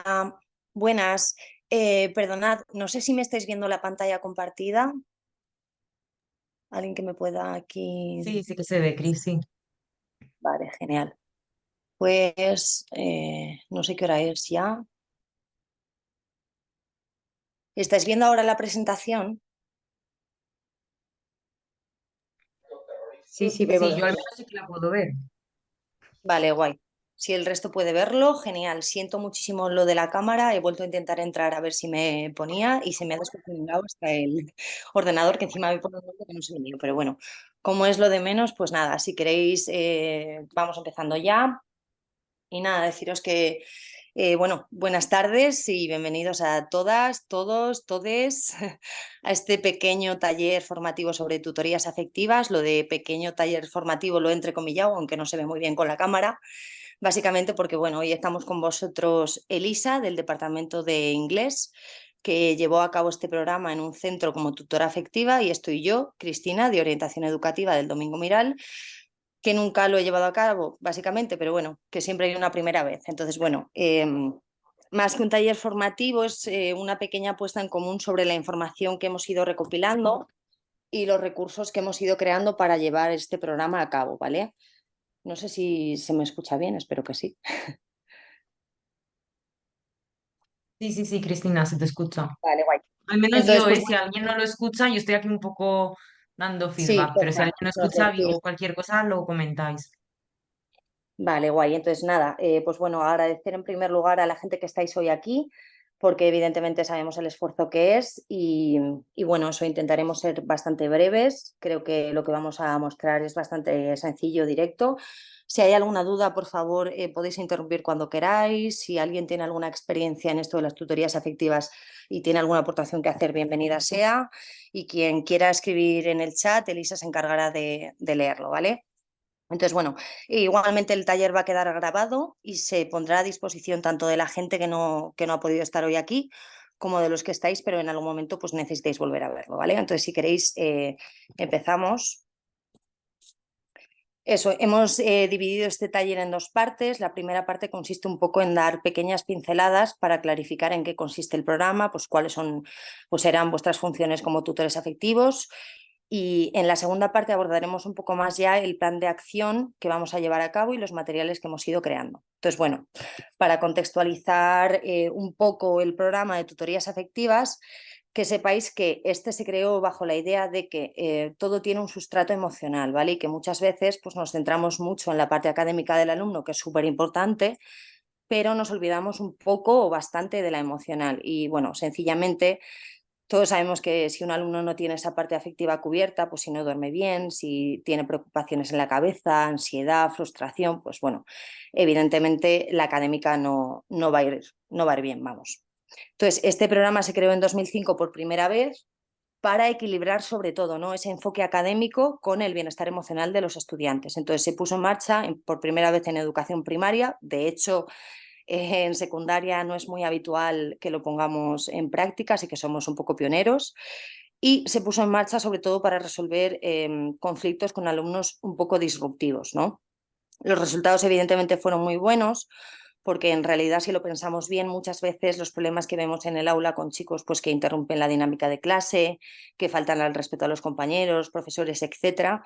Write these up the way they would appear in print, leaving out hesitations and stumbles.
Hola, buenas. Perdonad, no sé si me estáis viendo la pantalla compartida. ¿Alguien que me pueda aquí? Sí, sí que se ve, Cris, sí. Vale, genial. Pues no sé qué hora es ya. ¿Estáis viendo ahora la presentación? Sí, sí, Sí, vemos. yo al menos sí que la puedo ver. Vale, guay. Si el resto puede verlo, genial. Siento muchísimo lo de la cámara. He vuelto a intentar entrar a ver si me ponía y se me ha desconfigurado hasta el ordenador, que encima me pone un nombre que no sé el mío. Pero bueno, como es lo de menos, pues nada, si queréis, vamos empezando ya. Y nada, deciros que, bueno, buenas tardes y bienvenidos a todas, todos, todes a este pequeño taller formativo sobre tutorías afectivas. Lo de pequeño taller formativo lo he entrecomillado, aunque no se ve muy bien con la cámara. Básicamente porque, bueno, hoy estamos con vosotros Elisa, del Departamento de Inglés, que llevó a cabo este programa en un centro como tutora afectiva, y estoy yo, Cristina, de Orientación Educativa del Domingo Miral, que nunca lo he llevado a cabo, básicamente, pero bueno, que siempre hay una primera vez. Entonces, bueno, más que un taller formativo, es una pequeña puesta en común sobre la información que hemos ido recopilando y los recursos que hemos ido creando para llevar este programa a cabo, ¿vale? No sé si se me escucha bien, espero que sí. Sí, sí, sí, Cristina, se te escucha. Vale, guay. Al menos Entonces, yo, pues si alguien no lo escucha, yo estoy aquí un poco dando sí, feedback, pero si porfa, alguien no no escucha sé. o cualquier cosa, lo comentáis. Vale, guay. Entonces, nada, pues bueno, agradecer en primer lugar a la gente que estáis hoy aquí, porque evidentemente sabemos el esfuerzo que es y bueno, eso intentaremos ser bastante breves. Creo que lo que vamos a mostrar es bastante sencillo, directo. Si hay alguna duda, por favor, podéis interrumpir cuando queráis. Si alguien tiene alguna experiencia en esto de las tutorías afectivas y tiene alguna aportación que hacer, bienvenida sea. Y quien quiera escribir en el chat, Elisa se encargará de leerlo, ¿vale? Entonces, bueno, igualmente el taller va a quedar grabado y se pondrá a disposición tanto de la gente que no ha podido estar hoy aquí, como de los que estáis, pero en algún momento pues necesitéis volver a verlo, ¿vale? Entonces, si queréis, empezamos. Eso, hemos dividido este taller en dos partes. La primera parte consiste un poco en dar pequeñas pinceladas para clarificar en qué consiste el programa, pues cuáles son, pues serán vuestras funciones como tutores afectivos. Y en la segunda parte abordaremos un poco más ya el plan de acción que vamos a llevar a cabo y los materiales que hemos ido creando. Entonces, bueno, para contextualizar un poco el programa de tutorías afectivas, que sepáis que este se creó bajo la idea de que todo tiene un sustrato emocional, ¿vale? Y que muchas veces pues, nos centramos mucho en la parte académica del alumno, que es súper importante, pero nos olvidamos un poco o bastante de la emocional. Y bueno, sencillamente todos sabemos que si un alumno no tiene esa parte afectiva cubierta, pues si no duerme bien, si tiene preocupaciones en la cabeza, ansiedad, frustración, pues bueno, evidentemente la académica no va a ir bien, vamos. Entonces, este programa se creó en 2005 por primera vez para equilibrar sobre todo, ¿no?, ese enfoque académico con el bienestar emocional de los estudiantes. Entonces se puso en marcha por primera vez en educación primaria. De hecho, en secundaria no es muy habitual que lo pongamos en práctica, así que somos un poco pioneros. Y se puso en marcha sobre todo para resolver conflictos con alumnos un poco disruptivos, ¿no? Los resultados evidentemente fueron muy buenos, porque en realidad, si lo pensamos bien, muchas veces los problemas que vemos en el aula con chicos pues, que interrumpen la dinámica de clase, que faltan al respeto a los compañeros, profesores, etcétera,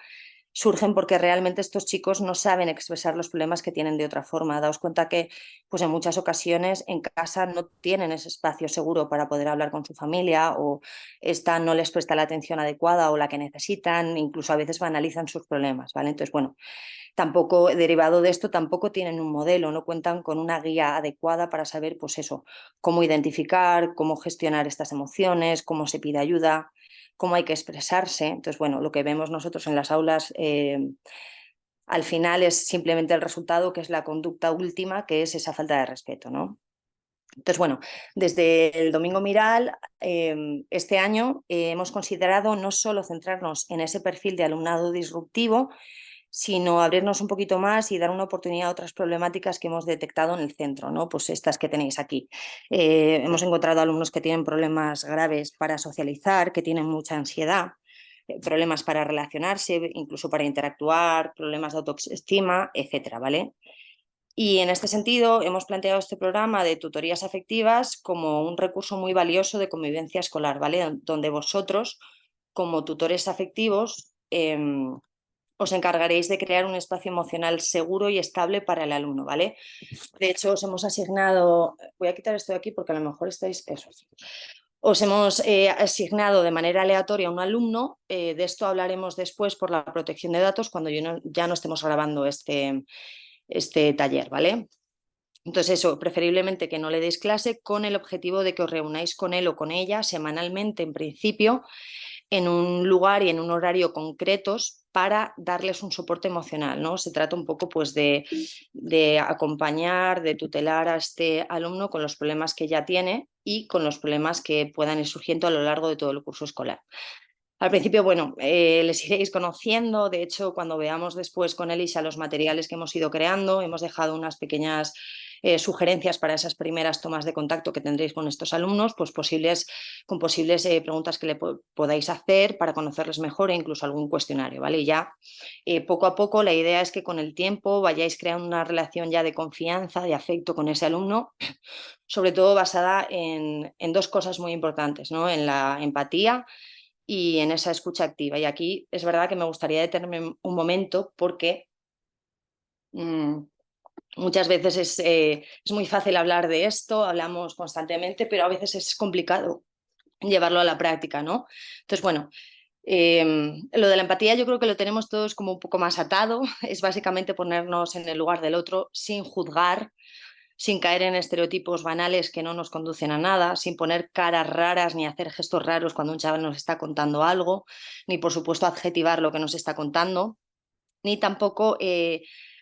surgen porque realmente estos chicos no saben expresar los problemas que tienen de otra forma. Daos cuenta que pues en muchas ocasiones en casa no tienen ese espacio seguro para poder hablar con su familia, o esta no les presta la atención adecuada o la que necesitan, incluso a veces banalizan sus problemas, ¿vale? Entonces, bueno, tampoco, derivado de esto, tampoco tienen un modelo, no cuentan con una guía adecuada para saber, pues eso, cómo identificar, cómo gestionar estas emociones, cómo se pide ayuda, cómo hay que expresarse. Entonces, bueno, lo que vemos nosotros en las aulas al final es simplemente el resultado, que es la conducta última, que es esa falta de respeto, ¿no? Entonces, bueno, desde el Domingo Miral, este año hemos considerado no solo centrarnos en ese perfil de alumnado disruptivo, sino abrirnos un poquito más y dar una oportunidad a otras problemáticas que hemos detectado en el centro, ¿no? Pues estas que tenéis aquí. Hemos encontrado alumnos que tienen problemas graves para socializar, que tienen mucha ansiedad, problemas para relacionarse, incluso para interactuar, problemas de autoestima, etcétera, ¿vale? Y en este sentido hemos planteado este programa de tutorías afectivas como un recurso muy valioso de convivencia escolar, ¿vale? Donde vosotros, como tutores afectivos, os encargaréis de crear un espacio emocional seguro y estable para el alumno, ¿vale? De hecho, os hemos asignado, voy a quitar esto de aquí porque a lo mejor estáis, eso, os hemos asignado de manera aleatoria a un alumno, de esto hablaremos después por la protección de datos cuando ya no estemos grabando este taller, ¿vale? Entonces eso, preferiblemente que no le deis clase con el objetivo de que os reunáis con él o con ella semanalmente en principio en un lugar y en un horario concretos para darles un soporte emocional, ¿no? Se trata un poco pues de acompañar, de tutelar a este alumno con los problemas que ya tiene y con los problemas que puedan ir surgiendo a lo largo de todo el curso escolar. Al principio, bueno, les iréis conociendo. De hecho, cuando veamos después con Elisa los materiales que hemos ido creando, hemos dejado unas pequeñas sugerencias para esas primeras tomas de contacto que tendréis con estos alumnos, pues con posibles preguntas que le podáis hacer para conocerles mejor e incluso algún cuestionario, ¿vale? Y ya poco a poco la idea es que con el tiempo vayáis creando una relación ya de confianza, de afecto con ese alumno, sobre todo basada en dos cosas muy importantes, ¿no? En la empatía y en esa escucha activa. Y aquí es verdad que me gustaría detenerme un momento porque mmm, muchas veces es muy fácil hablar de esto, hablamos constantemente, pero a veces es complicado llevarlo a la práctica, ¿no? Entonces, bueno, lo de la empatía yo creo que lo tenemos todos como un poco más atado, es básicamente ponernos en el lugar del otro sin juzgar, sin caer en estereotipos banales que no nos conducen a nada, sin poner caras raras ni hacer gestos raros cuando un chaval nos está contando algo, ni por supuesto adjetivar lo que nos está contando, ni tampoco,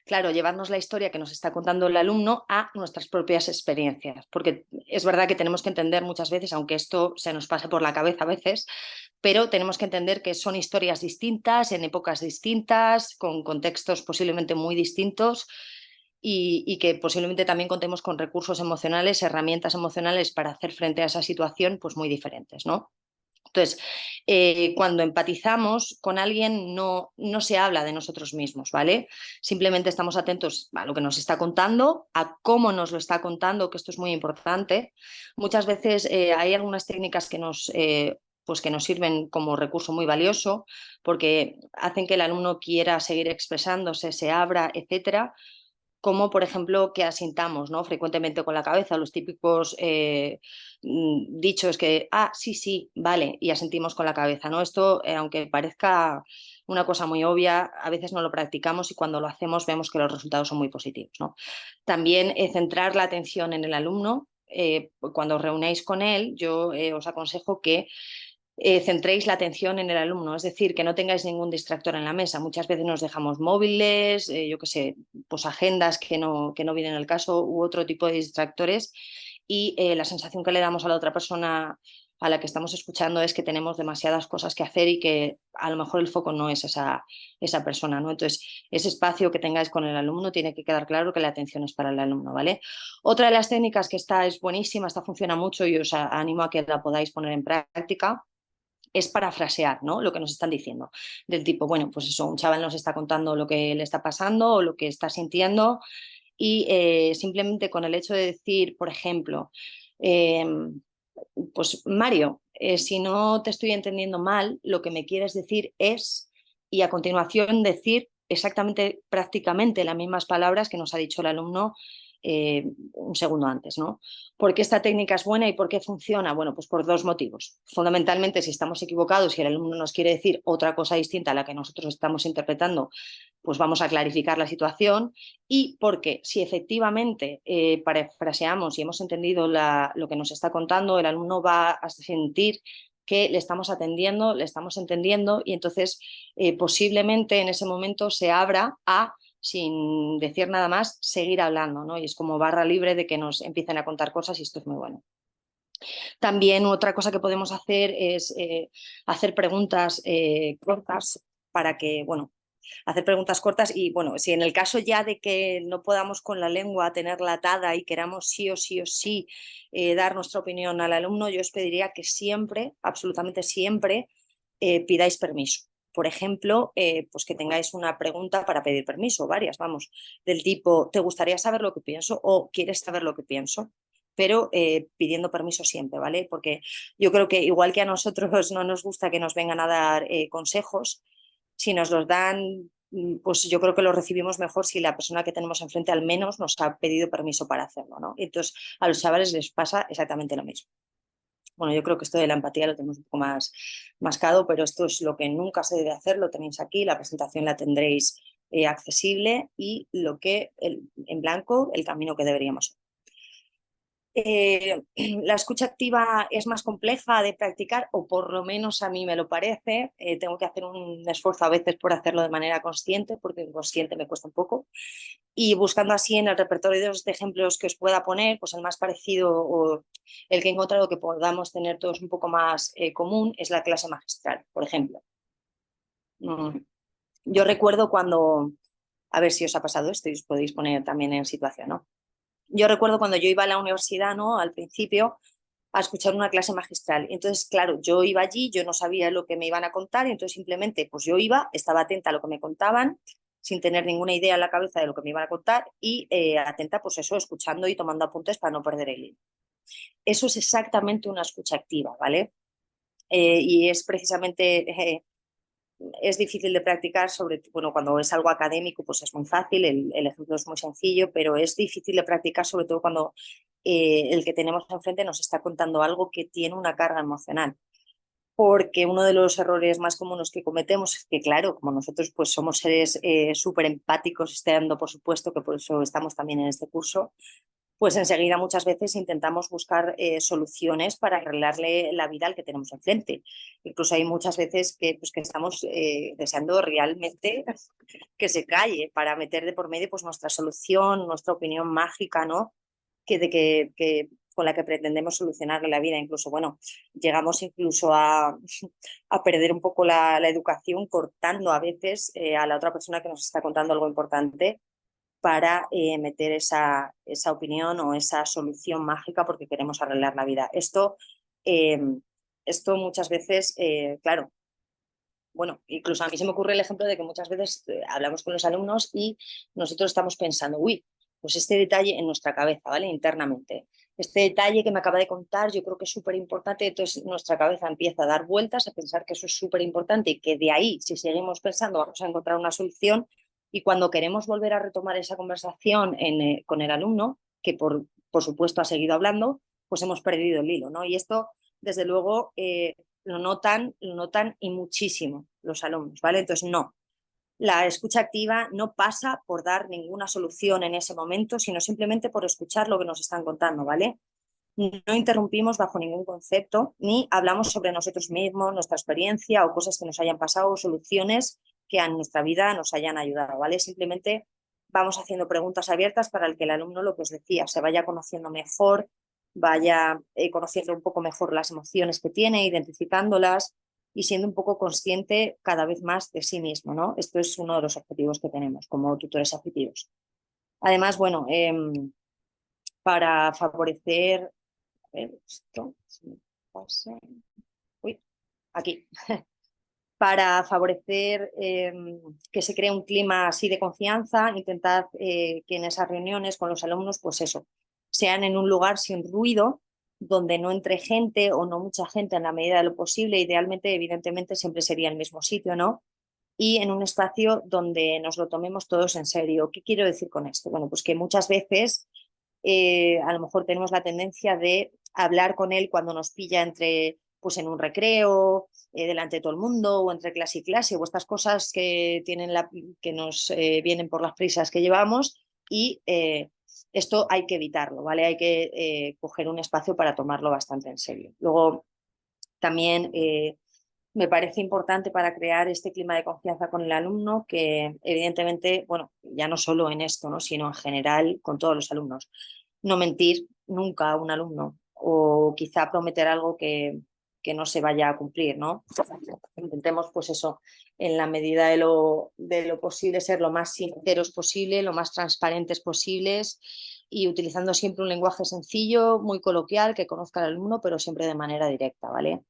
claro, llevarnos la historia que nos está contando el alumno a nuestras propias experiencias, porque es verdad que tenemos que entender muchas veces, aunque esto se nos pase por la cabeza a veces, pero tenemos que entender que son historias distintas, en épocas distintas, con contextos posiblemente muy distintos y que posiblemente también contemos con recursos emocionales, herramientas emocionales para hacer frente a esa situación, pues muy diferentes, ¿no? Entonces, cuando empatizamos con alguien no se habla de nosotros mismos, ¿vale? Simplemente estamos atentos a lo que nos está contando, a cómo nos lo está contando, que esto es muy importante. Muchas veces hay algunas técnicas pues que nos sirven como recurso muy valioso porque hacen que el alumno quiera seguir expresándose, se abra, etcétera, como por ejemplo que asintamos, ¿no? Frecuentemente con la cabeza, los típicos dichos que, sí, sí, vale, y asentimos con la cabeza, ¿no? Esto, aunque parezca una cosa muy obvia, a veces no lo practicamos y cuando lo hacemos vemos que los resultados son muy positivos, ¿no? También centrar la atención en el alumno. Cuando os reunéis con él, yo os aconsejo que centréis la atención en el alumno, es decir, que no tengáis ningún distractor en la mesa. Muchas veces nos dejamos móviles, yo qué sé, pues agendas que no vienen al caso u otro tipo de distractores y la sensación que le damos a la otra persona a la que estamos escuchando es que tenemos demasiadas cosas que hacer y que a lo mejor el foco no es esa persona, ¿no? Entonces, ese espacio que tengáis con el alumno tiene que quedar claro que la atención es para el alumno, ¿vale? Otra de las técnicas que esta es buenísima, esta funciona mucho y os animo a que la podáis poner en práctica, es parafrasear, ¿no? Lo que nos están diciendo. Del tipo, bueno, pues eso, un chaval nos está contando lo que le está pasando o lo que está sintiendo y simplemente con el hecho de decir, por ejemplo, eh, pues Mario, si no te estoy entendiendo mal, lo que me quieres decir es, y a continuación decir exactamente, prácticamente las mismas palabras que nos ha dicho el alumno un segundo antes, ¿no? ¿Por qué esta técnica es buena y por qué funciona? Bueno, pues por dos motivos. Fundamentalmente, si estamos equivocados y el alumno nos quiere decir otra cosa distinta a la que nosotros estamos interpretando, pues vamos a clarificar la situación. Y porque si efectivamente parafraseamos y hemos entendido lo que nos está contando, el alumno va a sentir que le estamos atendiendo, le estamos entendiendo y entonces posiblemente en ese momento se abra a, sin decir nada más, seguir hablando, ¿no? Y es como barra libre de que nos empiecen a contar cosas y esto es muy bueno. También otra cosa que podemos hacer es hacer preguntas cortas para que, bueno, hacer preguntas cortas y, bueno, si en el caso ya de que no podamos con la lengua tenerla atada y queramos sí o sí o sí dar nuestra opinión al alumno, yo os pediría que siempre, absolutamente siempre, pidáis permiso. por ejemplo, pues que tengáis una pregunta para pedir permiso, varias, vamos, del tipo, ¿te gustaría saber lo que pienso o quieres saber lo que pienso? Pero pidiendo permiso siempre, ¿vale? Porque yo creo que igual que a nosotros no nos gusta que nos vengan a dar consejos, si nos los dan, pues yo creo que los recibimos mejor si la persona que tenemos enfrente al menos nos ha pedido permiso para hacerlo, ¿no? Entonces, a los chavales les pasa exactamente lo mismo. Bueno, yo creo que esto de la empatía lo tenemos un poco más mascado, pero esto es lo que nunca se debe hacer, lo tenéis aquí, la presentación la tendréis accesible y en blanco el camino que deberíamos. La escucha activa es más compleja de practicar, o por lo menos a mí me lo parece. Tengo que hacer un esfuerzo a veces por hacerlo de manera consciente, porque inconsciente me cuesta un poco. Y buscando así en el repertorio de ejemplos que os pueda poner, pues el más parecido o el que he encontrado que podamos tener todos un poco más común es la clase magistral, por ejemplo. Yo recuerdo cuando, a ver si os ha pasado esto y os podéis poner también en situación, ¿no? Yo recuerdo cuando yo iba a la universidad, ¿no? Al principio, a escuchar una clase magistral. Entonces, claro, yo iba allí, yo no sabía lo que me iban a contar, y entonces simplemente pues yo iba, estaba atenta a lo que me contaban, sin tener ninguna idea en la cabeza de lo que me iban a contar y atenta, pues eso, escuchando y tomando apuntes para no perder el hilo. Eso es exactamente una escucha activa, ¿vale? Y es precisamente es difícil de practicar, bueno, cuando es algo académico, pues es muy fácil, el ejemplo es muy sencillo, pero es difícil de practicar, sobre todo cuando el que tenemos enfrente nos está contando algo que tiene una carga emocional. Porque uno de los errores más comunes que cometemos es que, claro, como nosotros pues somos seres súper empáticos, estando por supuesto que por eso estamos también en este curso, pues enseguida muchas veces intentamos buscar soluciones para arreglarle la vida al que tenemos enfrente. Incluso hay muchas veces que estamos deseando realmente que se calle para meter de por medio pues nuestra solución, nuestra opinión mágica, ¿no? Con la que pretendemos solucionarle la vida. Incluso, bueno, llegamos incluso a perder un poco la educación cortando a veces a la otra persona que nos está contando algo importante para meter esa opinión o esa solución mágica porque queremos arreglar la vida. Eh, esto muchas veces, claro, bueno, incluso a mí se me ocurre el ejemplo de que muchas veces hablamos con los alumnos y nosotros estamos pensando, uy, pues este detalle en nuestra cabeza, ¿vale? Internamente. Este detalle que me acaba de contar yo creo que es súper importante, entonces nuestra cabeza empieza a dar vueltas, a pensar que eso es súper importante y que de ahí, si seguimos pensando, vamos a encontrar una solución, y cuando queremos volver a retomar esa conversación con el alumno, que por supuesto ha seguido hablando, pues hemos perdido el hilo, ¿no? Y esto, desde luego, lo notan y muchísimo los alumnos, ¿vale? Entonces, no. La escucha activa no pasa por dar ninguna solución en ese momento, sino simplemente por escuchar lo que nos están contando, ¿vale? No interrumpimos bajo ningún concepto, ni hablamos sobre nosotros mismos, nuestra experiencia o cosas que nos hayan pasado o soluciones que en nuestra vida nos hayan ayudado, ¿vale? Simplemente vamos haciendo preguntas abiertas para que el alumno, lo que os decía, se vaya conociendo mejor, vaya conociendo un poco mejor las emociones que tiene, identificándolas y siendo un poco consciente cada vez más de sí mismo, ¿no? Esto es uno de los objetivos que tenemos como tutores afectivos. Además, bueno, para favorecer esto, uy, aquí, para favorecer que se cree un clima así de confianza, intentad que en esas reuniones con los alumnos, pues eso, sean en un lugar sin ruido, donde no entre gente o no mucha gente en la medida de lo posible. Idealmente, evidentemente, siempre sería el mismo sitio, ¿no? Y en un espacio donde nos lo tomemos todos en serio. ¿Qué quiero decir con esto? Bueno, pues que muchas veces a lo mejor tenemos la tendencia de hablar con él cuando nos pilla pues en un recreo, delante de todo el mundo, o entre clase y clase, o estas cosas que nos vienen por las prisas que llevamos, y esto hay que evitarlo, ¿vale? Hay que coger un espacio para tomarlo bastante en serio. Luego, también me parece importante para crear este clima de confianza con el alumno que, evidentemente, bueno, ya no solo en esto, ¿no? Sino en general con todos los alumnos. No mentir nunca a un alumno o quizá prometer algo que no se vaya a cumplir, ¿no? Intentemos, pues eso, en la medida de lo posible, ser lo más sinceros posible, lo más transparentes posibles y utilizando siempre un lenguaje sencillo, muy coloquial, que conozca al alumno, pero siempre de manera directa, ¿vale?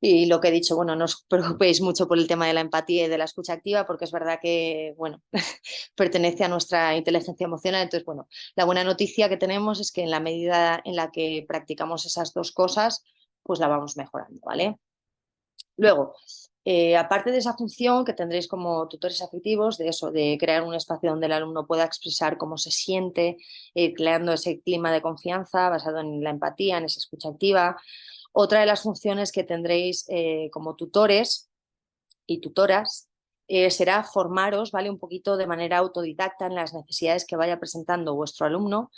Y lo que he dicho, bueno, no os preocupéis mucho por el tema de la empatía y de la escucha activa, porque es verdad que, bueno, pertenece a nuestra inteligencia emocional. Entonces, bueno, la buena noticia que tenemos es que en la medida en la que practicamos esas dos cosas, pues la vamos mejorando, ¿vale? Luego, aparte de esa función que tendréis como tutores afectivos, de eso, de crear un espacio donde el alumno pueda expresar cómo se siente, creando ese clima de confianza basado en la empatía, en esa escucha activa. Otra de las funciones que tendréis como tutores y tutoras será formaros, ¿vale? Un poquito de manera autodidacta en las necesidades que vaya presentando vuestro alumno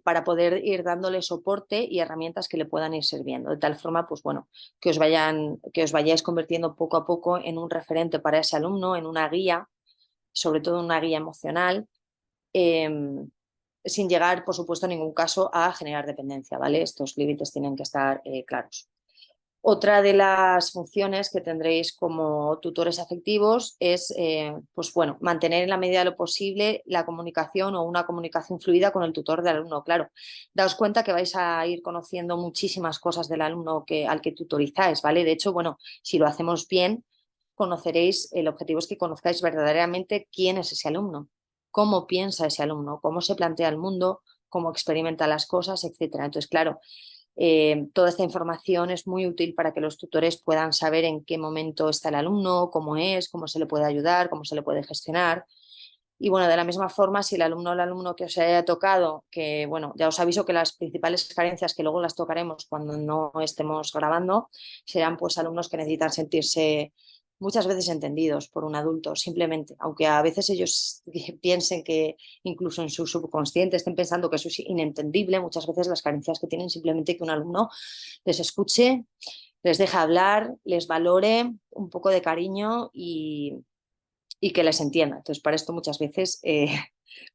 para poder ir dándole soporte y herramientas que le puedan ir sirviendo. De tal forma, pues bueno, que os vayáis convirtiendo poco a poco en un referente para ese alumno, en una guía, sobre todo una guía emocional, eh, sin llegar, por supuesto, en ningún caso a generar dependencia, ¿vale? Estos límites tienen que estar claros. Otra de las funciones que tendréis como tutores afectivos es, pues bueno, mantener en la medida de lo posible la comunicación o una comunicación fluida con el tutor del alumno. Claro, daos cuenta que vais a ir conociendo muchísimas cosas del alumno al que tutorizáis, ¿vale? De hecho, bueno, si lo hacemos bien, conoceréis, el objetivo es que conozcáis verdaderamente quién es ese alumno, cómo piensa ese alumno, cómo se plantea el mundo, cómo experimenta las cosas, etcétera. Entonces, claro, toda esta información es muy útil para que los tutores puedan saber en qué momento está el alumno, cómo es, cómo se le puede ayudar, cómo se le puede gestionar. Y bueno, de la misma forma, si el alumno o el alumno que os haya tocado, que bueno, ya os aviso que las principales carencias, que luego las tocaremos cuando no estemos grabando, serán pues alumnos que necesitan sentirse muchas veces entendidos por un adulto, simplemente, aunque a veces ellos piensen que incluso en su subconsciente estén pensando que eso es inentendible, muchas veces las carencias que tienen simplemente que un alumno les escuche, les deje hablar, les valore un poco de cariño y que les entienda. Entonces, para esto muchas veces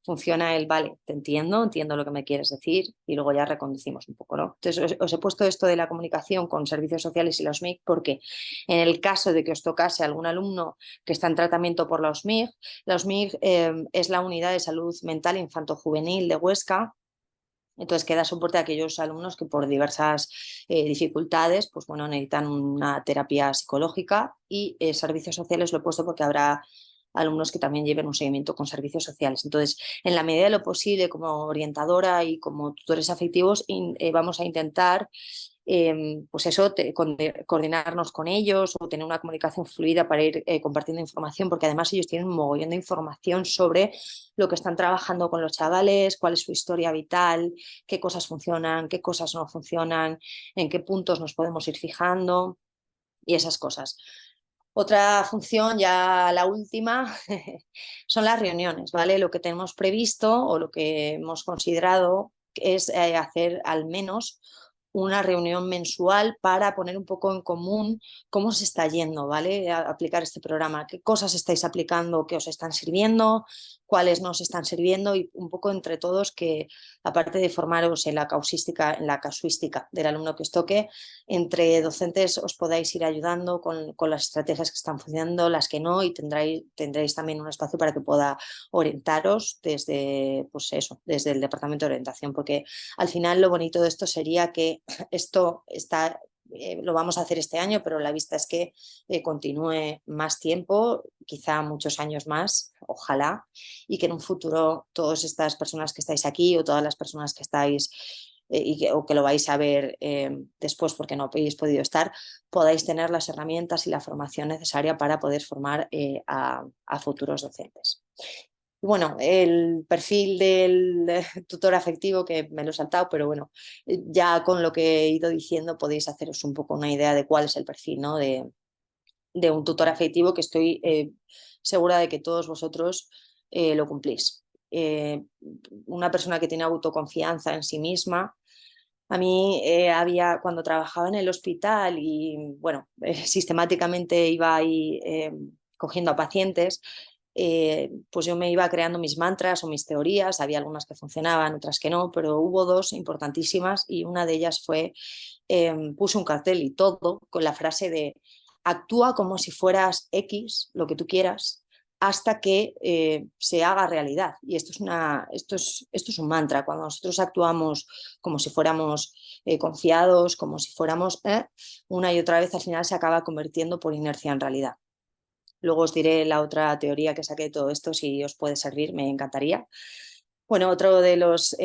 funciona el, vale, te entiendo, entiendo lo que me quieres decir y luego ya reconducimos un poco, ¿no? Entonces, os he puesto esto de la comunicación con servicios sociales y la OSMIC porque en el caso de que os tocase algún alumno que está en tratamiento por la OSMIC es la Unidad de Salud Mental Infanto-Juvenil de Huesca. Entonces queda soporte a aquellos alumnos que por diversas dificultades pues, bueno, necesitan una terapia psicológica y servicios sociales lo he puesto porque habrá alumnos que también lleven un seguimiento con servicios sociales. Entonces, en la medida de lo posible, como orientadora y como tutores afectivos, vamos a intentar pues eso, coordinarnos con ellos o tener una comunicación fluida para ir compartiendo información, porque además ellos tienen un mogollón de información sobre lo que están trabajando con los chavales, cuál es su historia vital, qué cosas funcionan, qué cosas no funcionan, en qué puntos nos podemos ir fijando y esas cosas. Otra función, ya la última, son las reuniones, ¿vale? Lo que tenemos previsto o lo que hemos considerado es hacer al menos una reunión mensual para poner un poco en común cómo se está yendo, ¿vale? A aplicar este programa, qué cosas estáis aplicando que os están sirviendo, cuáles no os están sirviendo y un poco entre todos que, aparte de formaros en la casuística del alumno que os toque, entre docentes os podáis ir ayudando con las estrategias que están funcionando, las que no, y tendréis también un espacio para que pueda orientaros desde, pues eso, desde el departamento de orientación, porque al final lo bonito de esto sería que esto está lo vamos a hacer este año, pero la vista es que continúe más tiempo, quizá muchos años más, ojalá, y que en un futuro todas estas personas que estáis aquí o todas las personas que estáis o que lo vais a ver después porque no habéis podido estar, podáis tener las herramientas y la formación necesaria para poder formar a futuros docentes. Y bueno, el perfil del tutor afectivo, que me lo he saltado, pero bueno, ya con lo que he ido diciendo podéis haceros un poco una idea de cuál es el perfil, ¿no? de un tutor afectivo que estoy segura de que todos vosotros lo cumplís. Una persona que tiene autoconfianza en sí misma. A mí cuando trabajaba en el hospital y bueno, sistemáticamente iba ahí cogiendo a pacientes, pues yo me iba creando mis mantras o mis teorías, había algunas que funcionaban, otras que no, pero hubo dos importantísimas y una de ellas fue, puse un cartel y todo con la frase de actúa como si fueras X, lo que tú quieras, hasta que se haga realidad. Y esto es un mantra. Cuando nosotros actuamos como si fuéramos confiados, como si fuéramos una y otra vez, al final se acaba convirtiendo por inercia en realidad. Luego os diré la otra teoría que saqué de todo esto, si os puede servir, me encantaría. Bueno, otro de los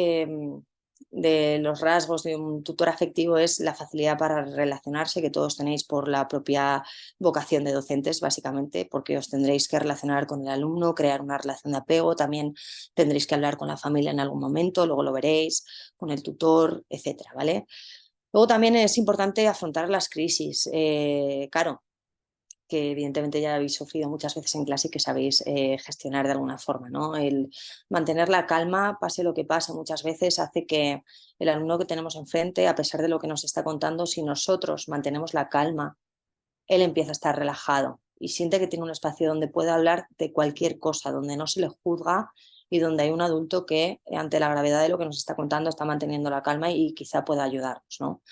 rasgos de un tutor afectivo es la facilidad para relacionarse que todos tenéis por la propia vocación de docentes, básicamente, porque os tendréis que relacionar con el alumno, crear una relación de apego, también tendréis que hablar con la familia en algún momento, luego lo veréis, con el tutor, etcétera, ¿vale? Luego también es importante afrontar las crisis. Claro, que evidentemente ya habéis sufrido muchas veces en clase y que sabéis gestionar de alguna forma, ¿no? El mantener la calma, pase lo que pase, muchas veces hace que el alumno que tenemos enfrente, a pesar de lo que nos está contando, si nosotros mantenemos la calma, él empieza a estar relajado y siente que tiene un espacio donde puede hablar de cualquier cosa, donde no se le juzga y donde hay un adulto que, ante la gravedad de lo que nos está contando, está manteniendo la calma y quizá pueda ayudarnos, ¿no?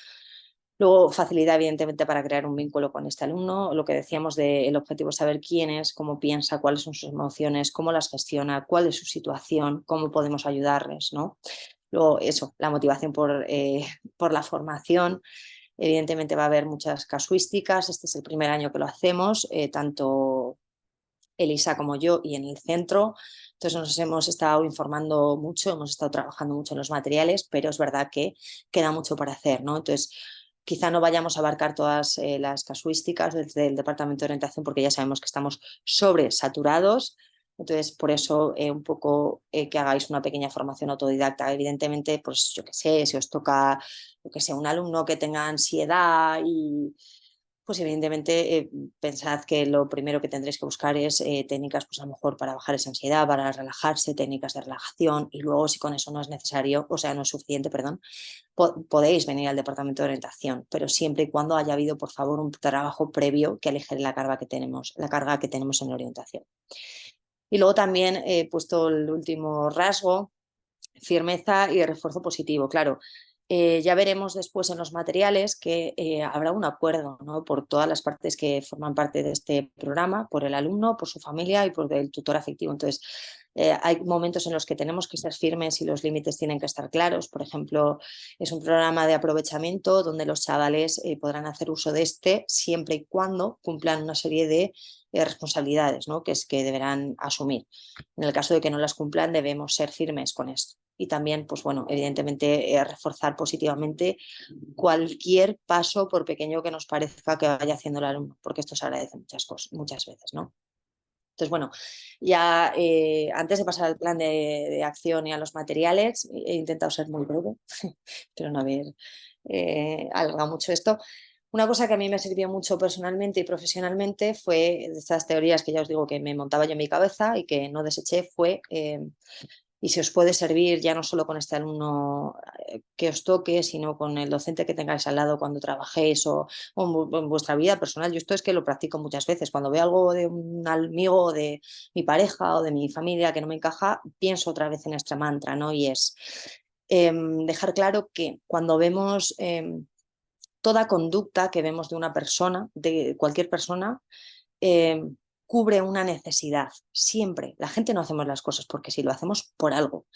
Luego, facilidad, evidentemente, para crear un vínculo con este alumno. Lo que decíamos del objetivo es saber quién es, cómo piensa, cuáles son sus emociones, cómo las gestiona, cuál es su situación, cómo podemos ayudarles, ¿no? Luego, eso, la motivación por la formación. Evidentemente va a haber muchas casuísticas. Este es el primer año que lo hacemos, tanto Elisa como yo y en el centro. Entonces nos hemos estado informando mucho, hemos estado trabajando mucho en los materiales, pero es verdad que queda mucho para hacer, ¿no? Entonces, quizá no vayamos a abarcar todas las casuísticas desde el Departamento de Orientación porque ya sabemos que estamos sobresaturados. Entonces, por eso un poco que hagáis una pequeña formación autodidacta. Evidentemente, pues yo qué sé, si os toca, yo qué sé, un alumno que tenga ansiedad y pues evidentemente pensad que lo primero que tendréis que buscar es técnicas, pues a lo mejor para bajar esa ansiedad, para relajarse, técnicas de relajación y luego si con eso no es necesario, o sea, no es suficiente, perdón, podéis venir al departamento de orientación, pero siempre y cuando haya habido, por favor, un trabajo previo que aligere la carga que tenemos en la orientación. Y luego también he puesto el último rasgo, firmeza y refuerzo positivo. Claro, ya veremos después en los materiales que habrá un acuerdo, ¿no? Por todas las partes que forman parte de este programa, por el alumno, por su familia y por el tutor afectivo. Entonces, hay momentos en los que tenemos que ser firmes y los límites tienen que estar claros. Por ejemplo, es un programa de aprovechamiento donde los chavales podrán hacer uso de este siempre y cuando cumplan una serie de responsabilidades, ¿no? Que deberán asumir. En el caso de que no las cumplan, debemos ser firmes con esto. Y también, pues bueno, evidentemente reforzar positivamente cualquier paso, por pequeño que nos parezca que vaya haciendo el alumno, porque esto se agradece muchas cosas, muchas veces, ¿no? Entonces, bueno, ya antes de pasar al plan de acción y a los materiales, he intentado ser muy breve, pero no haber alargado mucho esto. Una cosa que a mí me sirvió mucho personalmente y profesionalmente fue de estas teorías que ya os digo que me montaba yo en mi cabeza y que no deseché, fue y si os puede servir ya no solo con este alumno que os toque, sino con el docente que tengáis al lado cuando trabajéis o en vuestra vida personal. Yo esto es que lo practico muchas veces. Cuando veo algo de un amigo o de mi pareja o de mi familia que no me encaja, pienso otra vez en este mantra, ¿no? Y es dejar claro que cuando vemos toda conducta que vemos de una persona, de cualquier persona, eh, cubre una necesidad, siempre. La gente no hacemos las cosas porque sí, lo hacemos por algo,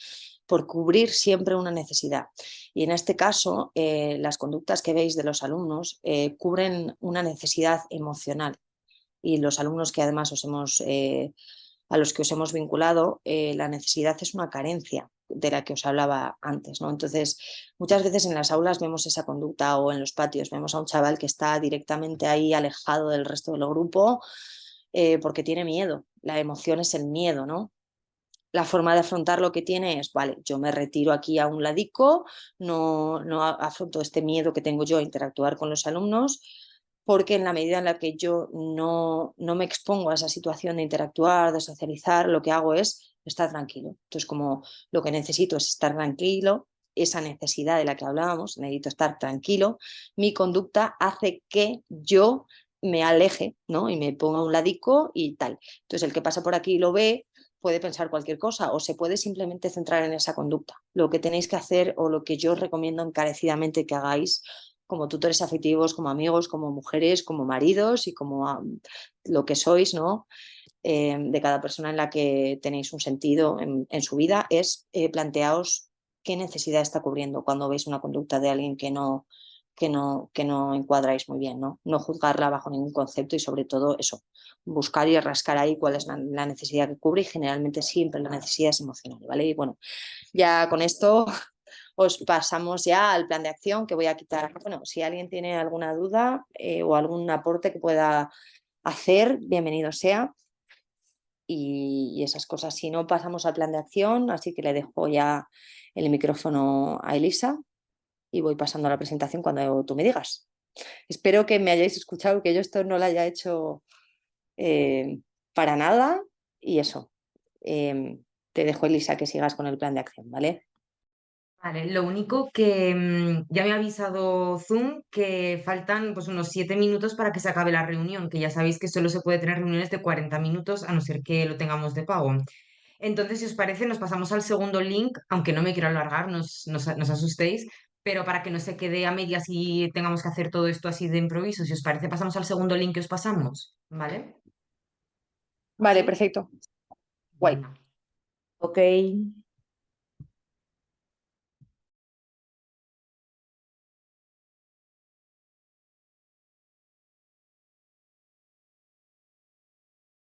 por cubrir siempre una necesidad. Y en este caso, las conductas que veis de los alumnos cubren una necesidad emocional. Y los alumnos que además a los que os hemos vinculado, la necesidad es una carencia de la que os hablaba antes, ¿no? Entonces, muchas veces en las aulas vemos esa conducta o en los patios vemos a un chaval que está directamente ahí alejado del resto del grupo porque tiene miedo. La emoción es el miedo, ¿no? La forma de afrontar lo que tiene es, vale, yo me retiro aquí a un ladico, no afronto este miedo que tengo yo a interactuar con los alumnos, porque en la medida en la que yo no me expongo a esa situación de interactuar, de socializar, lo que hago es estar tranquilo. Entonces, como lo que necesito es estar tranquilo, esa necesidad de la que hablábamos, necesito estar tranquilo, mi conducta hace que yo me aleje, ¿no? Y me ponga a un ladico y tal. Entonces, el que pasa por aquí lo ve, puede pensar cualquier cosa o se puede simplemente centrar en esa conducta. Lo que tenéis que hacer o lo que yo os recomiendo encarecidamente que hagáis como tutores afectivos, como amigos, como mujeres, como maridos y como lo que sois, ¿no? de cada persona en la que tenéis un sentido en su vida, es planteaos qué necesidad está cubriendo cuando veis una conducta de alguien que no encuadráis muy bien, ¿no? No juzgarla bajo ningún concepto y sobre todo eso, buscar y rascar ahí cuál es la necesidad que cubre y generalmente siempre la necesidad es emocional, ¿vale? Y bueno, ya con esto os pasamos ya al plan de acción que voy a quitar. Bueno, si alguien tiene alguna duda o algún aporte que pueda hacer, bienvenido sea. Y esas cosas. Si no, pasamos al plan de acción, así que le dejo ya el micrófono a Elisa y voy pasando a la presentación cuando tú me digas. Espero que me hayáis escuchado, que yo esto no lo haya hecho eh, para nada y eso. Te dejo, Elisa, que sigas con el plan de acción, ¿vale? Vale, lo único que ya me ha avisado Zoom que faltan pues unos 7 minutos para que se acabe la reunión, que ya sabéis que solo se puede tener reuniones de 40 minutos a no ser que lo tengamos de pago. Entonces, si os parece, nos pasamos al segundo link, aunque no me quiero alargar, nos asustéis, pero para que no se quede a medias y tengamos que hacer todo esto así de improviso, si os parece, pasamos al segundo link que os pasamos, ¿vale? Vale, ¿Sí? perfecto. Guay. Venga. Ok,